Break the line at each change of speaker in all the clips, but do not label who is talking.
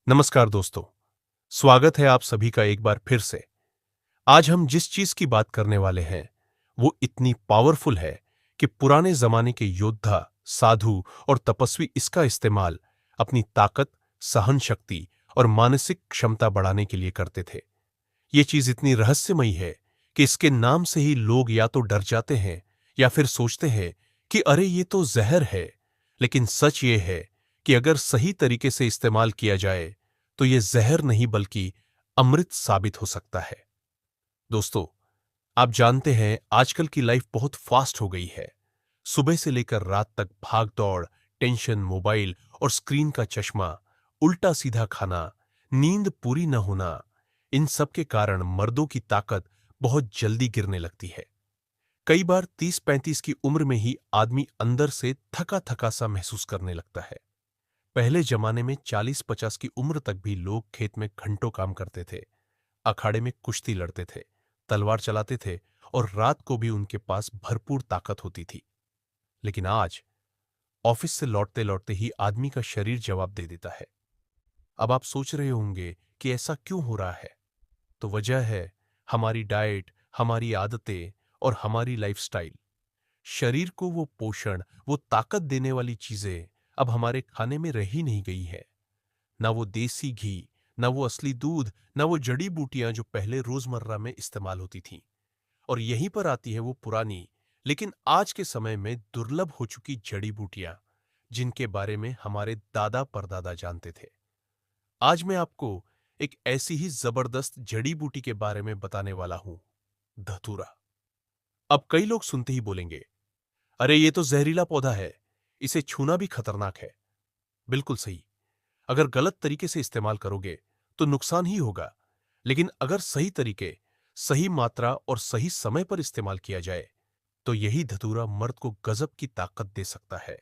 नमस्कार दोस्तों, स्वागत है आप सभी का एक बार फिर से। आज हम जिस चीज की बात करने वाले हैं, वो इतनी पावरफुल है कि पुराने जमाने के योद्धा, साधु और तपस्वी इसका इस्तेमाल अपनी ताकत, सहन शक्ति और मानसिक क्षमता बढ़ाने के लिए करते थे। ये चीज इतनी रहस्यमयी है कि इसके नाम से ही लोग या तो डर जाते हैं या फिर सोचते हैं कि अरे ये तो जहर है। लेकिन सच ये है कि अगर सही तरीके से इस्तेमाल किया जाए तो ये जहर नहीं बल्कि अमृत साबित हो सकता है। दोस्तों, आप जानते हैं आजकल की लाइफ बहुत फास्ट हो गई है। सुबह से लेकर रात तक भाग दौड़, टेंशन, मोबाइल और स्क्रीन का चश्मा, उल्टा सीधा खाना, नींद पूरी न होना, इन सब के कारण मर्दों की ताकत बहुत जल्दी गिरने लगती है। कई बार 30-35 की उम्र में ही आदमी अंदर से थका थका सा महसूस करने लगता है। पहले जमाने में 40-50 की उम्र तक भी लोग खेत में घंटों काम करते थे, अखाड़े में कुश्ती लड़ते थे, तलवार चलाते थे और रात को भी उनके पास भरपूर ताकत होती थी। लेकिन आज ऑफिस से लौटते लौटते ही आदमी का शरीर जवाब दे देता है। अब आप सोच रहे होंगे कि ऐसा क्यों हो रहा है। तो वजह है हमारी डाइट, हमारी आदतें और हमारी लाइफस्टाइल। शरीर को वो पोषण, वो ताकत देने वाली चीजें अब हमारे खाने में रही नहीं गई है। ना वो देसी घी, ना वो असली दूध, ना वो जड़ी बूटियां जो पहले रोजमर्रा में इस्तेमाल होती थीं। और यहीं पर आती है वो पुरानी, लेकिन आज के समय में दुर्लभ हो चुकी जड़ी बूटियां, जिनके बारे में हमारे दादा परदादा जानते थे। आज मैं आपको एक ऐसी ही जबरदस्त जड़ी बूटी के बारे में बताने वाला हूं, धतूरा। अब कई लोग सुनते ही बोलेंगे, अरे ये तो जहरीला पौधा है, इसे छूना भी खतरनाक है। बिल्कुल सही। अगर गलत तरीके से इस्तेमाल करोगे तो नुकसान ही होगा। लेकिन अगर सही तरीके, सही मात्रा और सही समय पर इस्तेमाल किया जाए तो यही धतूरा मर्द को गजब की ताकत दे सकता है।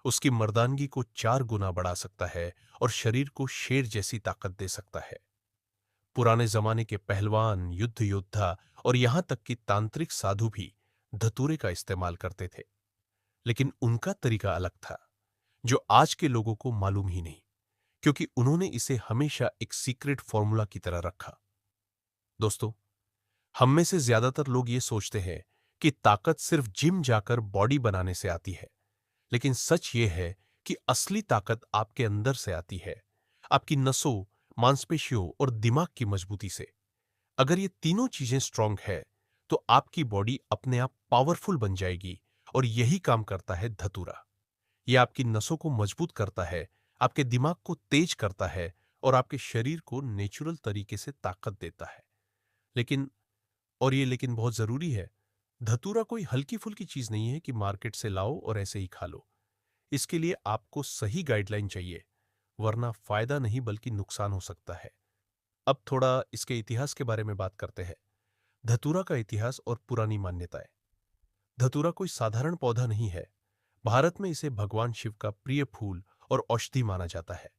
उसकी मर्दानगी को 4 गुना बढ़ा सकता है और शरीर को शेर जैसी ताकत दे सकता है। पुराने जमाने के पहलवान, युद्ध योद्धा और यहां तक कि तांत्रिक साधु भी धतूरे का इस्तेमाल करते थे। लेकिन उनका तरीका अलग था, जो आज के लोगों को मालूम ही नहीं, क्योंकि उन्होंने इसे हमेशा एक सीक्रेट फॉर्मूला की तरह रखा। दोस्तों, हम में से ज्यादातर लोग ये सोचते हैं कि ताकत सिर्फ जिम जाकर बॉडी बनाने से आती है। लेकिन सच ये है कि असली ताकत आपके अंदर से आती है, आपकी नसों, मांसपेशियों और दिमाग की मजबूती से। अगर ये तीनों चीजें स्ट्रांग है तो आपकी बॉडी अपने आप पावरफुल बन जाएगी। और यही काम करता है धतूरा। ये आपकी नसों को मजबूत करता है, आपके दिमाग को तेज करता है और आपके शरीर को नेचुरल तरीके से ताकत देता है। लेकिन, और ये लेकिन बहुत जरूरी है, धतूरा कोई हल्की फुल्की चीज नहीं है कि मार्केट से लाओ और ऐसे ही खा लो। इसके लिए आपको सही गाइडलाइन चाहिए, वरना फायदा नहीं बल्कि नुकसान हो सकता है। अब थोड़ा इसके इतिहास के बारे में बात करते हैं। धतूरा का इतिहास और पुरानी मान्यताएं। धतूरा कोई साधारण पौधा नहीं है। भारत में इसे भगवान शिव का प्रिय फूल और औषधि माना जाता है।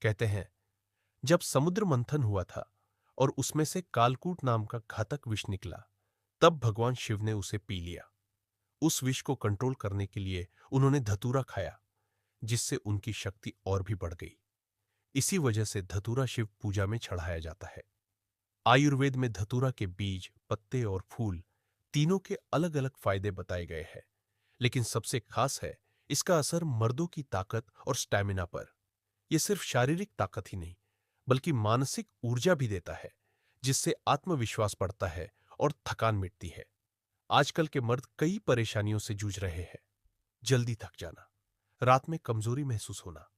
कहते हैं, जब समुद्र मंथन हुआ था और उसमें से कालकूट नाम का घातक विष निकला, तब भगवान शिव ने उसे पी लिया। उस विष को कंट्रोल करने के लिए उन्होंने धतूरा खाया, जिससे उनकी शक्ति और भी बढ़ गई। इसी वजह से धतूरा शिव पूजा में चढ़ाया जाता है। आयुर्वेद में धतूरा के बीज, पत्ते और फूल तीनों के अलग अलग फायदे बताए गए हैं। लेकिन सबसे खास है इसका असर मर्दों की ताकत और स्टैमिना पर। यह सिर्फ शारीरिक ताकत ही नहीं, बल्कि मानसिक ऊर्जा भी देता है, जिससे आत्मविश्वास बढ़ता है और थकान मिटती है। आजकल के मर्द कई परेशानियों से जूझ रहे हैं। जल्दी थक जाना, रात में कमजोरी महसूस होना,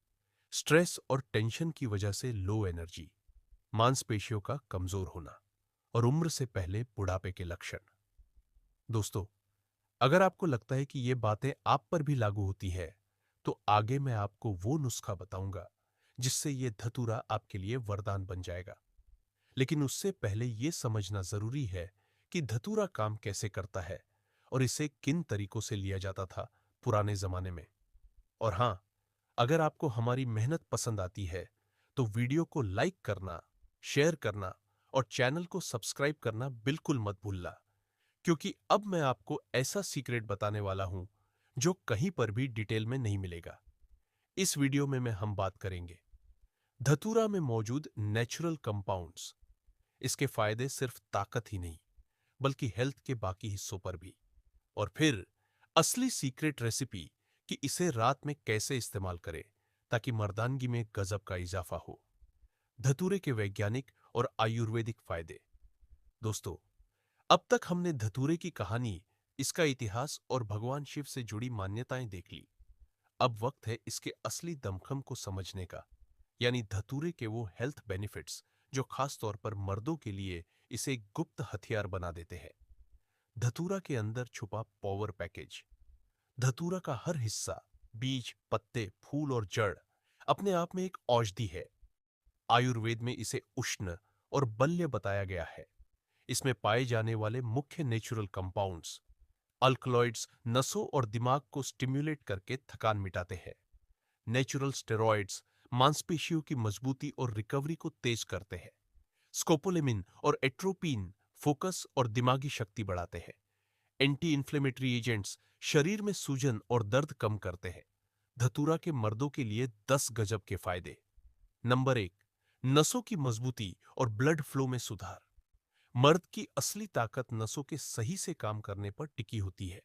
स्ट्रेस और टेंशन की वजह से लो एनर्जी, मांसपेशियों का कमजोर होना और उम्र से पहले बुढ़ापे के लक्षण। दोस्तों, अगर आपको लगता है कि ये बातें आप पर भी लागू होती है, तो आगे मैं आपको वो नुस्खा बताऊंगा जिससे ये धतूरा आपके लिए वरदान बन जाएगा। लेकिन उससे पहले ये समझना जरूरी है कि धतूरा काम कैसे करता है और इसे किन तरीकों से लिया जाता था पुराने जमाने में। और हां, अगर आपको हमारी मेहनत पसंद आती है तो वीडियो को लाइक करना, शेयर करना और चैनल को सब्सक्राइब करना बिल्कुल मत भूलना, क्योंकि अब मैं आपको ऐसा सीक्रेट बताने वाला हूं जो कहीं पर भी डिटेल में नहीं मिलेगा। इस वीडियो में हम बात करेंगे धतूरा में मौजूद नेचुरल कंपाउंड्स, इसके फायदे सिर्फ ताकत ही नहीं बल्कि हेल्थ के बाकी हिस्सों पर भी। और फिर असली सीक्रेट रेसिपी कि इसे रात में कैसे इस्तेमाल करें ताकि मर्दानगी में गजब का इजाफा हो। धतूरे के वैज्ञानिक और आयुर्वेदिक फायदे। दोस्तों, अब तक हमने धतूरे की कहानी, इसका इतिहास और भगवान शिव से जुड़ी मान्यताएं देख ली। अब वक्त है इसके असली दमखम को समझने का, यानी धतूरे के वो हेल्थ बेनिफिट्स जो खास तौर पर मर्दों के लिए इसे एक गुप्त हथियार बना देते हैं। धतूरा के अंदर छुपा पावर पैकेज। धतूरा का हर हिस्सा, बीज, पत्ते, फूल और जड़ अपने आप में एक औषधि है। आयुर्वेद में इसे उष्ण और बल्य बताया गया है। इसमें पाए जाने वाले मुख्य नेचुरल कंपाउंड्स, अल्कलॉइड्स नसों और दिमाग को स्टिम्युलेट करके थकान मिटाते हैं। नेचुरल स्टेरॉइड्स मांसपेशियों की मजबूती और रिकवरी को तेज करते हैं। स्कोपोलेमिन और एट्रोपिन फोकस और दिमागी शक्ति बढ़ाते हैं। एंटी इंफ्लेमेटरी एजेंट्स शरीर में सूजन और दर्द कम करते हैं। धतूरा के मर्दों के लिए 10 गजब के फायदे। नंबर 1, नसों की मजबूती और ब्लड फ्लो में सुधार। मर्द की असली ताकत नसों के सही से काम करने पर टिकी होती है।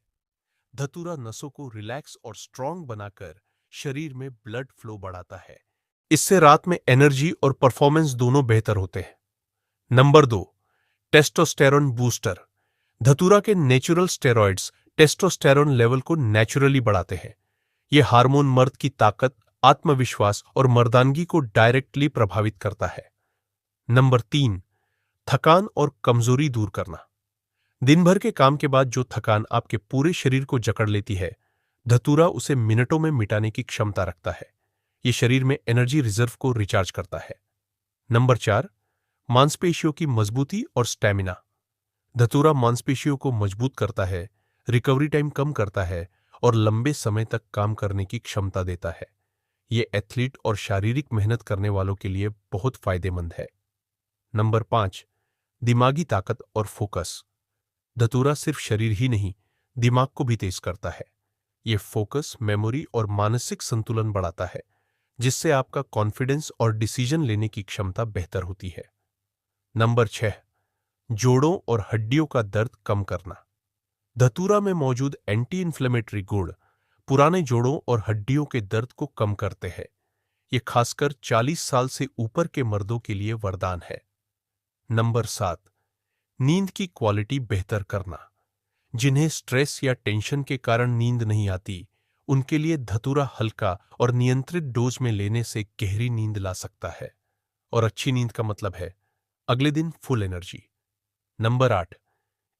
धतूरा नसों को रिलैक्स और स्ट्रांग बनाकर शरीर में ब्लड फ्लो बढ़ाता है। इससे रात में एनर्जी और परफॉर्मेंस दोनों बेहतर होते हैं। Number 2, testosterone booster. धतूरा के नेचुरल स्टेरॉइड्स टेस्टोस्टेरोन लेवल को नेचुरली बढ़ाते हैं। यह हार्मोन मर्द की ताकत, आत्मविश्वास और मर्दानगी को डायरेक्टली प्रभावित करता है। नंबर 3, थकान और कमजोरी दूर करना। दिन भर के काम के बाद जो थकान आपके पूरे शरीर को जकड़ लेती है, धतूरा उसे मिनटों में मिटाने की क्षमता रखता है। यह शरीर में एनर्जी रिजर्व को रिचार्ज करता है। नंबर 4, मांसपेशियों की मजबूती और स्टैमिना। धतूरा मांसपेशियों को मजबूत करता है, रिकवरी टाइम कम करता है और लंबे समय तक काम करने की क्षमता देता है। यह एथलीट और शारीरिक मेहनत करने वालों के लिए बहुत फायदेमंद है। नंबर 5, दिमागी ताकत और फोकस। धतूरा सिर्फ शरीर ही नहीं, दिमाग को भी तेज करता है। यह फोकस, मेमोरी और मानसिक संतुलन बढ़ाता है, जिससे आपका कॉन्फिडेंस और डिसीजन लेने की क्षमता बेहतर होती है। नंबर 6, जोड़ों और हड्डियों का दर्द कम करना। धतूरा में मौजूद एंटी इंफ्लेमेटरी गुण पुराने जोड़ों और हड्डियों के दर्द को कम करते हैं। यह खासकर 40 साल से ऊपर के मर्दों के लिए वरदान है। नंबर 7, नींद की क्वालिटी बेहतर करना। जिन्हें स्ट्रेस या टेंशन के कारण नींद नहीं आती, उनके लिए धतूरा हल्का और नियंत्रित डोज में लेने से गहरी नींद ला सकता है। और अच्छी नींद का मतलब है अगले दिन फुल एनर्जी। नंबर 8,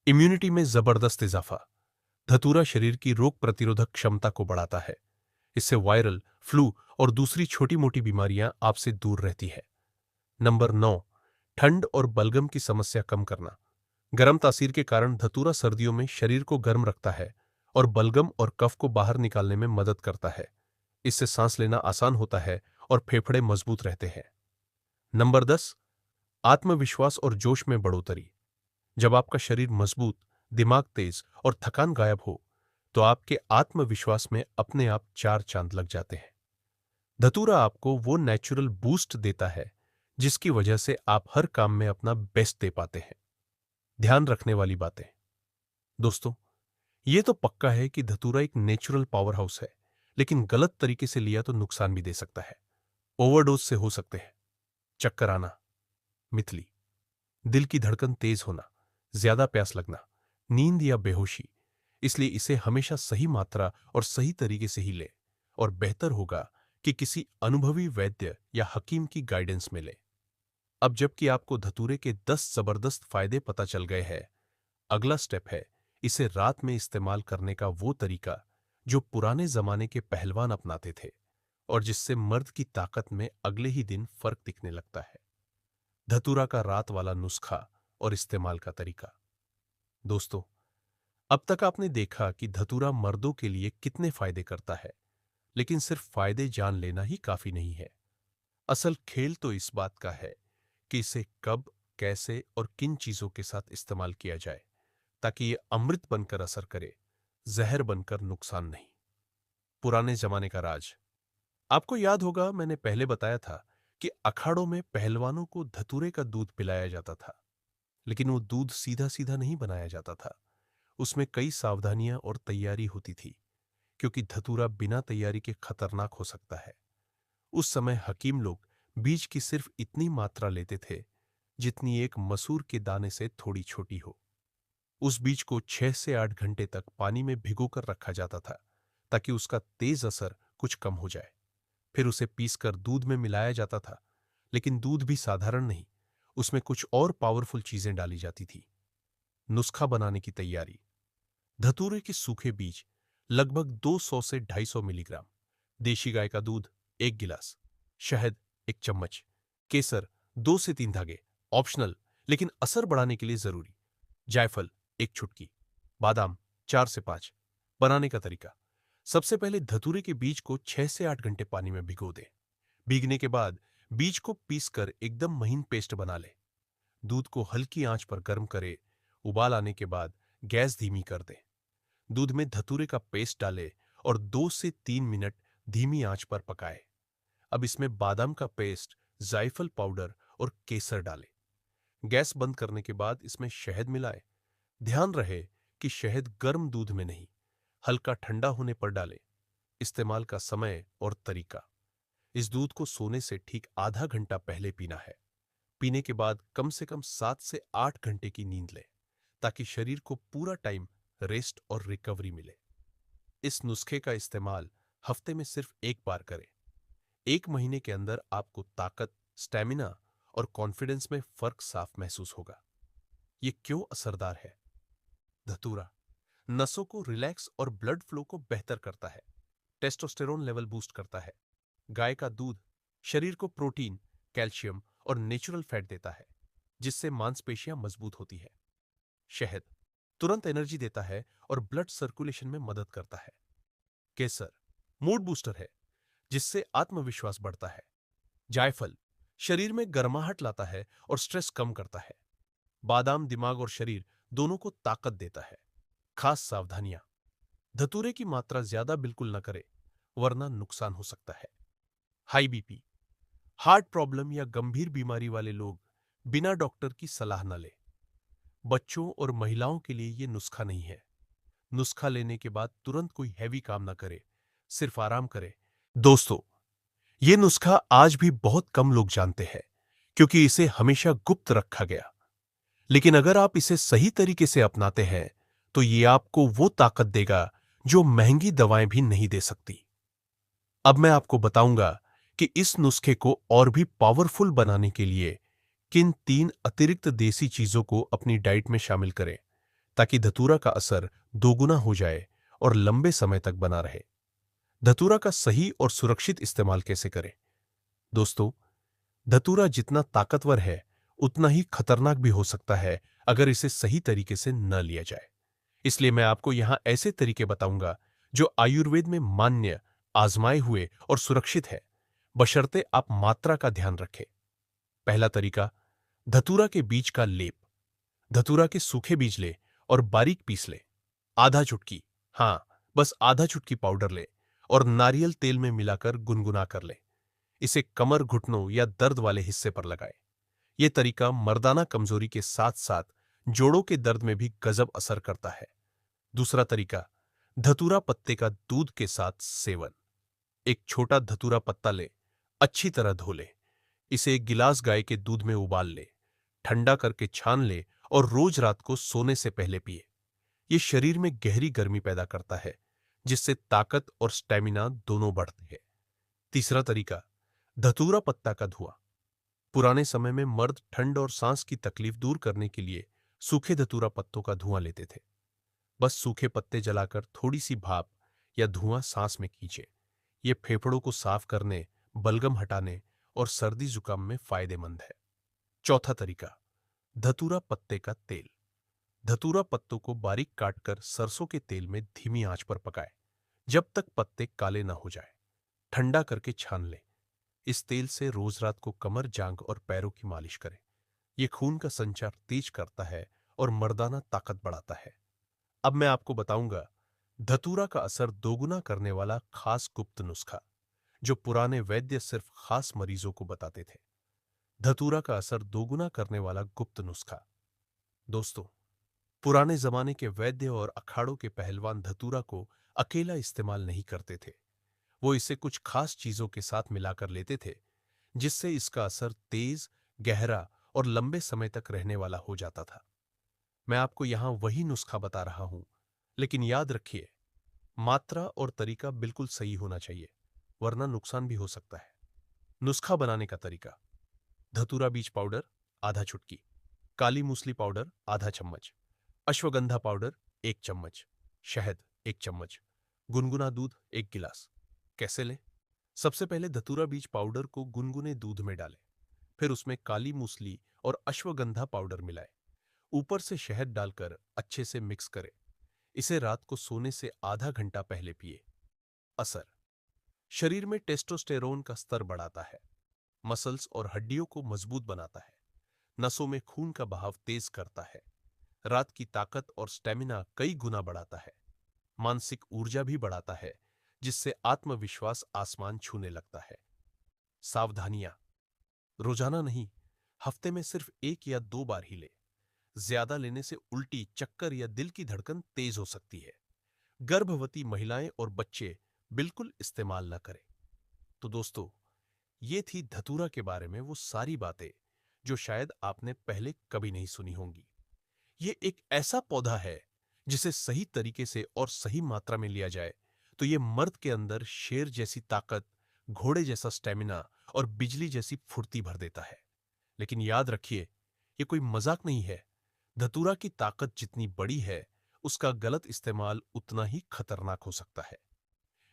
इम्यूनिटी में जबरदस्त इजाफा। धतूरा शरीर की रोग प्रतिरोधक क्षमता को बढ़ाता है। इससे वायरल, फ्लू और दूसरी छोटी मोटी बीमारियां आपसे दूर रहती है। नंबर 9, ठंड और बलगम की समस्या कम करना। गर्म तासीर के कारण धतूरा सर्दियों में शरीर को गर्म रखता है और बलगम और कफ को बाहर निकालने में मदद करता है। इससे सांस लेना आसान होता है और फेफड़े मजबूत रहते हैं। नंबर 10, आत्मविश्वास और जोश में बढ़ोतरी। जब आपका शरीर मजबूत, दिमाग तेज और थकान गायब हो, तो आपके आत्मविश्वास में अपने आप 4 चांद लग जाते हैं। धतूरा आपको वो नेचुरल बूस्ट देता है जिसकी वजह से आप हर काम में अपना बेस्ट दे पाते हैं। ध्यान रखने वाली बातें। दोस्तों, यह तो पक्का है कि धतूरा एक नेचुरल पावर हाउस है, लेकिन गलत तरीके से लिया तो नुकसान भी दे सकता है। ओवरडोज से हो सकते हैं चक्कर आना, मितली, दिल की धड़कन तेज होना, ज्यादा प्यास लगना, नींद या बेहोशी। इसलिए इसे हमेशा सही मात्रा और सही तरीके से ही लें और बेहतर होगा कि किसी अनुभवी वैद्य या हकीम की गाइडेंस में लें। अब जबकि आपको धतूरे के 10 जबरदस्त फायदे पता चल गए हैं, अगला स्टेप है इसे रात में इस्तेमाल करने का वो तरीका जो पुराने जमाने के पहलवान अपनाते थे और जिससे मर्द की ताकत में अगले ही दिन फर्क दिखने लगता है। धतूरा का रात वाला नुस्खा और इस्तेमाल का तरीका। दोस्तों, अब तक आपने देखा कि धतूरा मर्दों के लिए कितने फायदे करता है, लेकिन सिर्फ फायदे जान लेना ही काफी नहीं है। असल खेल तो इस बात का है कि इसे कब, कैसे और किन चीजों के साथ इस्तेमाल किया जाए ताकि ये अमृत बनकर असर करे, जहर बनकर नुकसान नहीं। पुराने जमाने का राज। आपको याद होगा मैंने पहले बताया था कि अखाड़ों में पहलवानों को धतूरे का दूध पिलाया जाता था, लेकिन वो दूध सीधा सीधा नहीं बनाया जाता था। उसमें कई सावधानियां और तैयारी होती थी, क्योंकि धतूरा बिना तैयारी के खतरनाक हो सकता है। उस समय हकीम लोग बीज की सिर्फ इतनी मात्रा लेते थे जितनी एक मसूर के दाने से थोड़ी छोटी हो। उस बीज को 6 से 8 घंटे तक पानी में भिगोकर रखा जाता था, ताकि उसका तेज असर कुछ कम हो जाए। फिर उसे पीसकर दूध में मिलाया जाता था, लेकिन दूध भी साधारण नहीं, उसमें कुछ और पावरफुल चीजें डाली जाती थी। नुस्खा बनाने की तैयारी। धतूरे के सूखे बीज लगभग 200 से 250 मिलीग्राम, देशी गाय का दूध 1 गिलास, शहद 1 चम्मच, केसर 2 से 3 धागे, ऑप्शनल लेकिन असर बढ़ाने के लिए जरूरी, जायफल 1 चुटकी, बादाम 4 से 5। बनाने का तरीका। सबसे पहले धतूरे के बीज को 6 से 8 घंटे पानी में भिगो दें। भीगने के बाद बीज को पीसकर एकदम महीन पेस्ट बना लें। दूध को हल्की आंच पर गर्म करें। उबाल आने के बाद गैस धीमी कर दें। दूध में धतूरे का पेस्ट डालें और 2 से 3 मिनट धीमी आंच पर पकाएं। अब इसमें बादाम का पेस्ट, जायफल पाउडर और केसर डालें। गैस बंद करने के बाद इसमें शहद मिलाएं। ध्यान रहे कि शहद गर्म दूध में नहीं, हल्का ठंडा होने पर डालें। इस्तेमाल का समय और तरीका। इस दूध को सोने से ठीक आधा घंटा पहले पीना है। पीने के बाद कम से कम 7 से 8 घंटे की नींद लें, ताकि शरीर को पूरा टाइम रेस्ट और रिकवरी मिले। इस नुस्खे का इस्तेमाल हफ्ते में सिर्फ एक बार करें। 1 महीने के अंदर आपको ताकत, स्टेमिना और कॉन्फिडेंस में फर्क साफ महसूस होगा। ये क्यों असरदार है? धतूरा नसों को रिलैक्स और ब्लड फ्लो को बेहतर करता है। टेस्टोस्टेरोन लेवल बूस्ट करता है। गाय का दूध शरीर को प्रोटीन, कैल्शियम और नेचुरल फैट देता है, जिससे मांसपेशियां मजबूत होती है। शहद तुरंत एनर्जी देता है और ब्लड सर्कुलेशन में मदद करता है। केसर मूड बूस्टर है, जिससे आत्मविश्वास बढ़ता है। जायफल शरीर में गर्माहट लाता है और स्ट्रेस कम करता है। बादाम दिमाग और शरीर दोनों को ताकत देता है। खास सावधानियां। धतूरे की मात्रा ज्यादा बिल्कुल न करें, वरना नुकसान हो सकता है। हाई बीपी, हार्ट प्रॉब्लम या गंभीर बीमारी वाले लोग बिना डॉक्टर की सलाह न लें। बच्चों और महिलाओं के लिए यह नुस्खा नहीं है। नुस्खा लेने के बाद तुरंत कोई हैवी काम ना करे, सिर्फ आराम करें। दोस्तों, यह नुस्खा आज भी बहुत कम लोग जानते हैं, क्योंकि इसे हमेशा गुप्त रखा गया। लेकिन अगर आप इसे सही तरीके से अपनाते हैं, तो ये आपको वो ताकत देगा जो महंगी दवाएं भी नहीं दे सकती। अब मैं आपको बताऊंगा कि इस नुस्खे को और भी पावरफुल बनाने के लिए किन 3 अतिरिक्त देसी चीजों को अपनी डाइट में शामिल करें, ताकि धतूरा का असर दोगुना हो जाए और लंबे समय तक बना रहे। धतूरा का सही और सुरक्षित इस्तेमाल कैसे करें? दोस्तों, धतूरा जितना ताकतवर है, उतना ही खतरनाक भी हो सकता है अगर इसे सही तरीके से न लिया जाए। इसलिए मैं आपको यहां ऐसे तरीके बताऊंगा जो आयुर्वेद में मान्य, आजमाए हुए और सुरक्षित है, बशर्ते आप मात्रा का ध्यान रखें। पहला तरीका, धतूरा के बीज का लेप। धतूरा के सूखे बीज ले और बारीक पीस ले। आधा चुटकी, हाँ, बस आधा चुटकी पाउडर ले और नारियल तेल में मिलाकर गुनगुना कर ले। इसे कमर, घुटनों या दर्द वाले हिस्से पर लगाए। यह तरीका मर्दाना कमजोरी के साथ साथ जोड़ों के दर्द में भी गजब असर करता है। दूसरा तरीका, धतूरा पत्ते का दूध के साथ सेवन। एक छोटा धतूरा पत्ता ले, अच्छी तरह धो ले। इसे 1 गिलास गाय के दूध में उबाल ले, ठंडा करके छान ले और रोज रात को सोने से पहले पिए। यह शरीर में गहरी गर्मी पैदा करता है, जिससे ताकत और स्टेमिना दोनों बढ़ते हैं। तीसरा तरीका, धतूरा पत्ता का धुआं। पुराने समय में मर्द ठंड और सांस की तकलीफ दूर करने के लिए सूखे धतूरा पत्तों का धुआं लेते थे। बस सूखे पत्ते जलाकर थोड़ी सी भाप या धुआं सांस में खींचे। ये फेफड़ों को साफ करने, बलगम हटाने और सर्दी जुकाम में फायदेमंद है। चौथा तरीका, धतूरा पत्ते का तेल। धतूरा पत्तों को बारीक काटकर सरसों के तेल में धीमी आंच पर पकाएं, जब तक पत्ते काले ना हो जाए। ठंडा करके छान लें। इस तेल से रोज रात को कमर, जांघ और पैरों की मालिश करें। यह खून का संचार तेज करता है और मर्दाना ताकत बढ़ाता है। अब मैं आपको बताऊंगा धतूरा का असर दोगुना करने वाला खास गुप्त नुस्खा, जो पुराने वैद्य सिर्फ खास मरीजों को बताते थे। धतूरा का असर दोगुना करने वाला गुप्त नुस्खा। दोस्तों, पुराने जमाने के वैद्य और अखाड़ों के पहलवान धतूरा को अकेला इस्तेमाल नहीं करते थे। वो इसे कुछ खास चीजों के साथ मिलाकर लेते थे, जिससे इसका असर तेज, गहरा और लंबे समय तक रहने वाला हो जाता था। मैं आपको यहां वही नुस्खा बता रहा हूं, लेकिन याद रखिए, मात्रा और तरीका बिल्कुल सही होना चाहिए, वरना नुकसान भी हो सकता है। नुस्खा बनाने का तरीका। धतूरा बीज पाउडर आधा चुटकी, काली मूसली पाउडर आधा चम्मच, अश्वगंधा पाउडर 1 चम्मच, शहद 1 चम्मच, गुनगुना दूध 1 गिलास। कैसे लें? सबसे पहले धतूरा बीज पाउडर को गुनगुने दूध में डालें, फिर उसमें काली मूसली और अश्वगंधा पाउडर मिलाएं। ऊपर से शहद डालकर अच्छे से मिक्स करें। इसे रात को सोने से आधा घंटा पहले पिए। असर। शरीर में टेस्टोस्टेरोन का स्तर बढ़ाता है, मसल्स और हड्डियों को मजबूत बनाता है, नसों में खून का बहाव तेज करता है, रात की ताकत और स्टेमिना कई गुना बढ़ाता है, मानसिक ऊर्जा भी बढ़ाता है, जिससे आत्मविश्वास आसमान छूने लगता है। सावधानियां। रोजाना नहीं, हफ्ते में सिर्फ 1 या 2 बार ही ले। ज्यादा लेने से उल्टी, चक्कर या दिल की धड़कन तेज हो सकती है। गर्भवती महिलाएं और बच्चे बिल्कुल इस्तेमाल न करें। तो दोस्तों, ये थी धतूरा के बारे में वो सारी बातें जो शायद आपने पहले कभी नहीं सुनी होंगी। ये एक ऐसा पौधा है जिसे सही तरीके से और सही मात्रा में लिया जाए तो ये मर्द के अंदर शेर जैसी ताकत, घोड़े जैसा स्टेमिना और बिजली जैसी फुर्ती भर देता है। लेकिन याद रखिए, ये कोई मजाक नहीं है। धतूरा की ताकत जितनी बड़ी है, उसका गलत इस्तेमाल उतना ही खतरनाक हो सकता है।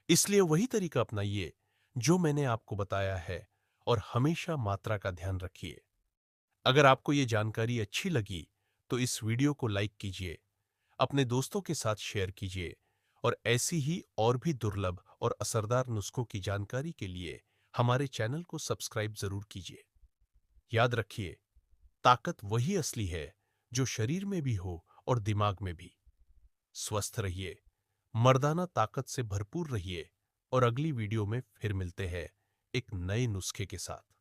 इसलिए वही तरीका अपनाइए जो मैंने आपको बताया है और हमेशा मात्रा का ध्यान रखिए। अगर आपको ये जानकारी अच्छी लगी तो इस वीडियो को लाइक कीजिए, अपने दोस्तों के साथ शेयर कीजिए और ऐसी ही और भी दुर्लभ और असरदार नुस्खों की जानकारी के लिए हमारे चैनल को सब्सक्राइब जरूर कीजिए। याद रखिए, ताकत वही असली है जो शरीर में भी हो और दिमाग में भी। स्वस्थ रहिए, मर्दाना ताकत से भरपूर रहिए और अगली वीडियो में फिर मिलते हैं एक नए नुस्खे के साथ।